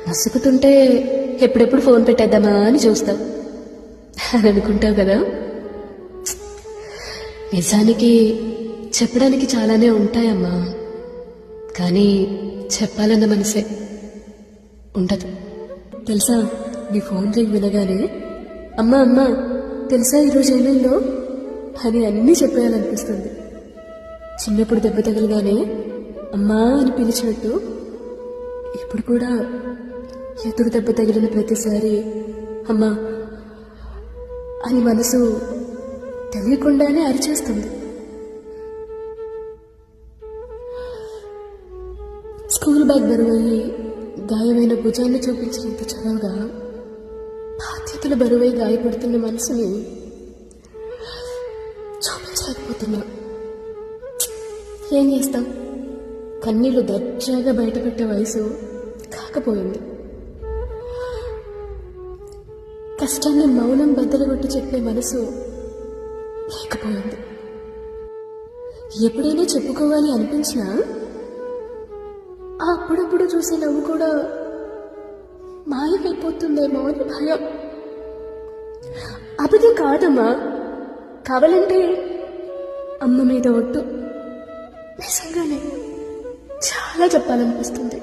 నసుకుతుంటే ఎప్పుడెప్పుడు ఫోన్ పెట్టేద్దామా అని చూస్తావు అని అనుకుంటావు కదా. నిజానికి చెప్పడానికి చాలానే ఉంటాయమ్మా, కానీ చెప్పాలన్న మనసే ఉండదు తెలుసా. నీ ఫోన్ రింగ్ వినగానే అమ్మా అమ్మా తెలుసా ఈరోజు ఏమైందో అని అన్నీ చెప్పేయాలనిపిస్తుంది. చిన్నప్పుడు దెబ్బ తగలగానే అమ్మా అని పిలిచినట్టు ఇప్పుడు కూడా ఎదురు దెబ్బ తగిలిన ప్రతిసారి అమ్మా అని మనసు తెలియకుండానే అరిచేస్తుంది. స్కూల్ బ్యాగ్ బరువయ్యి గాయమైన భుజాన్ని చూపించినంత చదవగా బాధ్యతలు బరువై గాయపడుతున్న మనసుని చూపించలేకపోతున్నా. ఏం చేస్తాం, కన్నీళ్లు దర్జాగా బయటపెట్టే వయసు కాకపోయింది. కష్టాన్ని మౌనం బద్దలుగొట్టి చెప్పే మనసు లేకపోయింది. ఎప్పుడైనా చెప్పుకోవాలి అనిపించినా అప్పుడప్పుడు చూసే నవ్వు కూడా మాయమైపోతుందేమో అని భయం. అబద్ధం కాదమ్మా, కావాలంటే అమ్మ మీద ఒట్టు, నిజంగానే చాలా చెప్పాలనిపిస్తుంది.